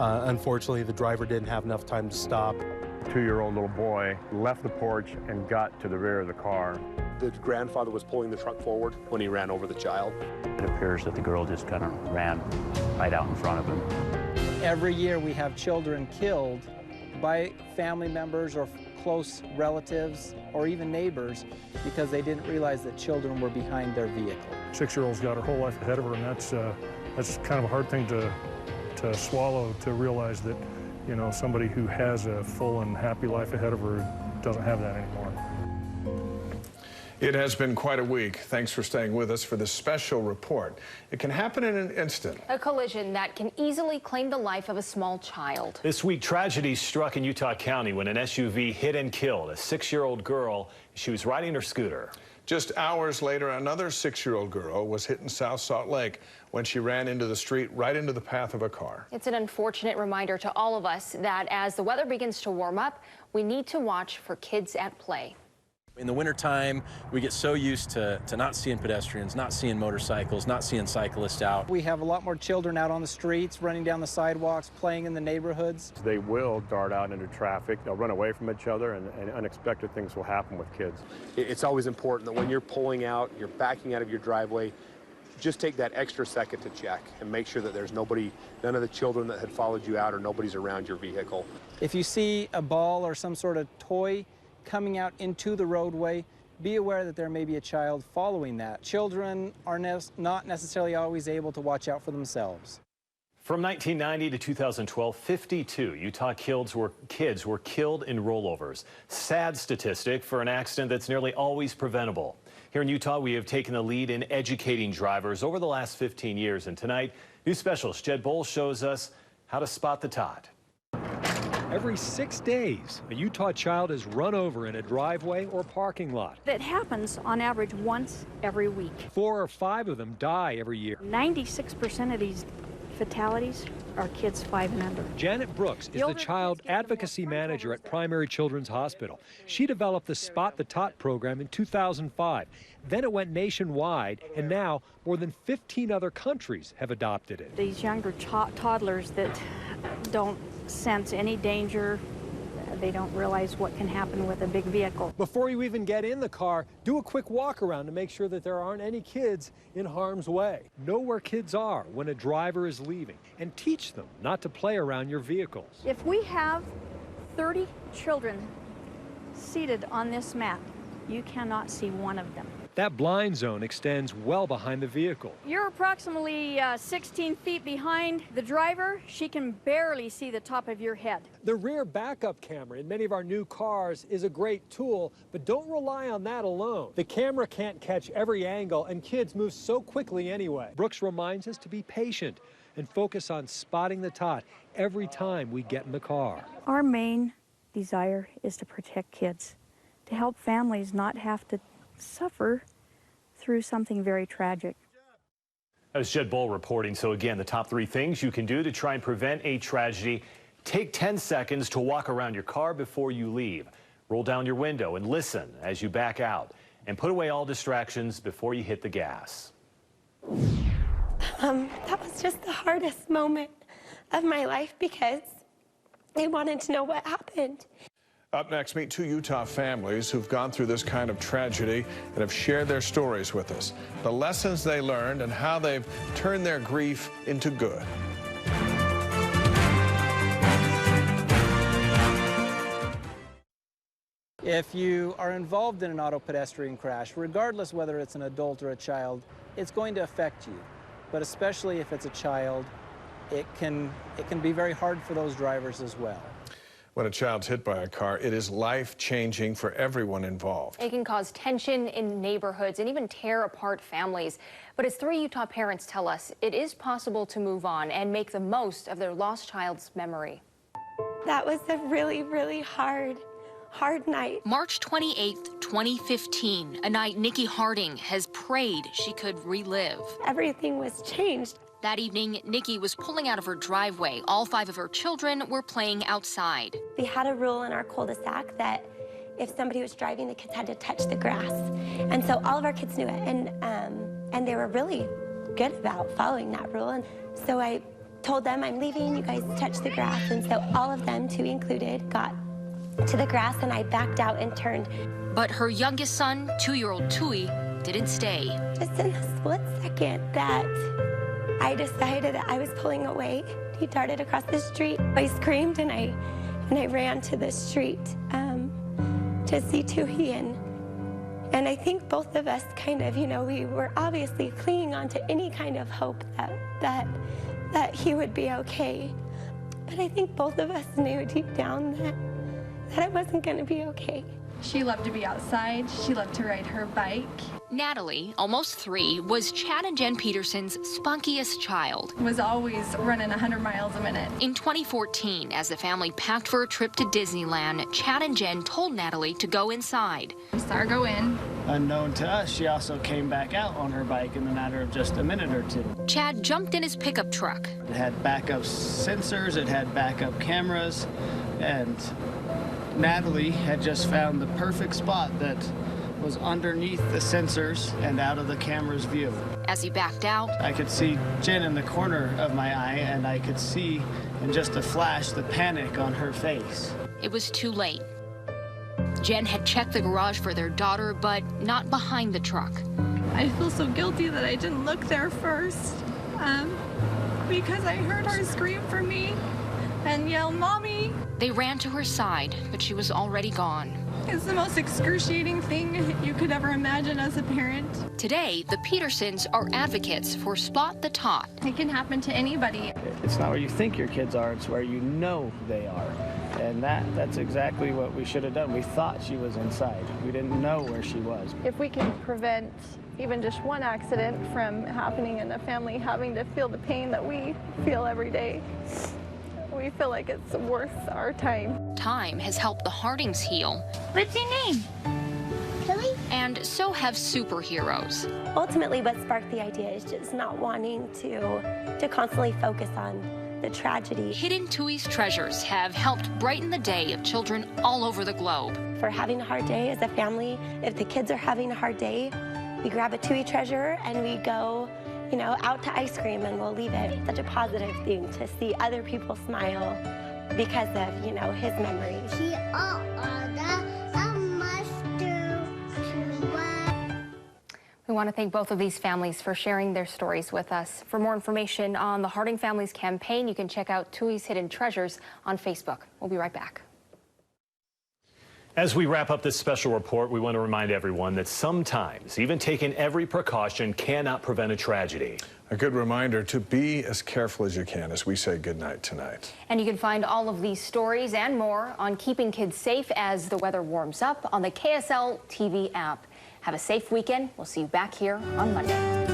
Unfortunately, the driver didn't have enough time to stop. Two-year-old little boy left the porch and got to the rear of the car. The grandfather was pulling the truck forward when he ran over the child. It appears that the girl just kind of ran right out in front of him. Every year we have children killed by family members or close relatives or even neighbors because they didn't realize that children were behind their vehicle. 6-year-old's got her whole life ahead of her, and that's kind of a hard thing to swallow, to realize that, you know, somebody who has a full and happy life ahead of her doesn't have that anymore. It has been quite a week. Thanks for staying with us for this special report. It can happen in an instant. A collision that can easily claim the life of a small child. This week, tragedy struck in Utah County when an SUV hit and killed a 6-year-old girl. She was riding her scooter. Just hours later, another 6-year-old girl was hit in South Salt Lake when she ran into the street, right into the path of a car. It's an unfortunate reminder to all of us that as the weather begins to warm up, we need to watch for kids at play. In the wintertime, we get so used to not seeing pedestrians, not seeing motorcycles, not seeing cyclists out. We have a lot more children out on the streets, running down the sidewalks, playing in the neighborhoods. They will dart out into traffic. They'll run away from each other, and unexpected things will happen with kids. It's always important that when you're pulling out, you're backing out of your driveway, just take that extra second to check and make sure that there's nobody, none of the children that had followed you out or nobody's around your vehicle. If you see a ball or some sort of toy coming out into the roadway, be aware that there may be a child following that. Children are not necessarily always able to watch out for themselves. From 1990 to 2012, 52 Utah kids were killed in rollovers. Sad statistic for an accident that's nearly always preventable. Here in Utah, we have taken the lead in educating drivers over the last 15 years. And tonight, new specialist Jed Bowles shows us how to spot the tot. Every 6 days, a Utah child is run over in a driveway or parking lot. That happens on average once every week. 4 or 5 of them die every year. 96% of these fatalities are kids 5 and under. Janet Brooks is the child advocacy manager at Primary Children's Hospital. She developed the Spot the Tot program in 2005. Then it went nationwide, and now more than 15 other countries have adopted it. These younger toddlers that don't sense any danger, they don't realize what can happen with a big vehicle. Before you even get in the car, do a quick walk around to make sure that there aren't any kids in harm's way. Know where kids are when a driver is leaving, and teach them not to play around your vehicles. If we have 30 children seated on this map, you cannot see one of them. That blind zone extends well behind the vehicle. You're approximately 16 feet behind the driver. She can barely see the top of your head. The rear backup camera in many of our new cars is a great tool, but don't rely on that alone. The camera can't catch every angle, and kids move so quickly anyway. Brooks reminds us to be patient and focus on spotting the tot every time we get in the car. Our main desire is to protect kids, to help families not have to suffer through something very tragic. That was Jed Bowles reporting. So again, the top 3 things you can do to try and prevent a tragedy. Take 10 seconds to walk around your car before you leave. Roll down your window and listen as you back out. And put away all distractions before you hit the gas. That was just the hardest moment of my life because I wanted to know what happened. Up next, meet 2 Utah families who've gone through this kind of tragedy and have shared their stories with us. The lessons they learned and how they've turned their grief into good. If you are involved in an auto-pedestrian crash, regardless whether it's an adult or a child, it's going to affect you. But especially if it's a child, it can be very hard for those drivers as well. When a child's hit by a car, it is life-changing for everyone involved. It can cause tension in neighborhoods and even tear apart families. But as 3 Utah parents tell us, it is possible to move on and make the most of their lost child's memory. That was a really, really hard night. March 28th, 2015, a night Nikki Harding has prayed she could relive. Everything was changed. That evening, Nikki was pulling out of her driveway. All 5 of her children were playing outside. We had a rule in our cul-de-sac that if somebody was driving, the kids had to touch the grass. And so all of our kids knew it, and they were really good about following that rule. And so I told them, I'm leaving, you guys touch the grass. And so all of them, Tui included, got to the grass and I backed out and turned. But her youngest son, 2-year-old Tui, didn't stay. Just in the split second that I decided that I was pulling away, he darted across the street. I screamed and I ran to the street to see Tui. And I think both of us kind of, you know, we were obviously clinging on to any kind of hope that he would be okay. But I think both of us knew deep down that it wasn't going to be okay. She loved to be outside. She loved to ride her bike. Natalie, almost 3, was Chad and Jen Peterson's spunkiest child. Was always running 100 miles a minute. In 2014, as the family packed for a trip to Disneyland, Chad and Jen told Natalie to go inside. We saw her go in. Unknown to us, she also came back out on her bike in a matter of just a minute or 2. Chad jumped in his pickup truck. It had backup sensors, it had backup cameras, and Natalie had just found the perfect spot that was underneath the sensors and out of the camera's view. As he backed out, I could see Jen in the corner of my eye, and I could see in just a flash the panic on her face. It was too late. Jen had checked the garage for their daughter, but not behind the truck. I feel so guilty that I didn't look there first because I heard her scream for me and yell, "Mommy!" They ran to her side, but she was already gone. It's the most excruciating thing you could ever imagine as a parent. Today, the Petersons are advocates for Spot the Tot. It can happen to anybody. It's not where you think your kids are, it's where you know they are. And that's exactly what we should have done. We thought she was inside. We didn't know where she was. If we can prevent even just one accident from happening and a family having to feel the pain that we feel every day, we feel like it's worth our time. Time has helped the Hardings heal. What's your name? Billy? And so have superheroes. Ultimately, what sparked the idea is just not wanting to constantly focus on the tragedy. Hidden Tui's treasures have helped brighten the day of children all over the globe. For having a hard day as a family, if the kids are having a hard day, we grab a Tui treasure and we go, you know, out to ice cream, and we'll leave it. Such a positive thing to see other people smile because of, you know, his memory. We want to thank both of these families for sharing their stories with us. For more information on the Harding Families campaign, you can check out Tui's Hidden Treasures on Facebook. We'll be right back. As we wrap up this special report, we want to remind everyone that sometimes even taking every precaution cannot prevent a tragedy. A good reminder to be as careful as you can as we say goodnight tonight. And you can find all of these stories and more on keeping kids safe as the weather warms up on the KSL TV app. Have a safe weekend. We'll see you back here on Monday.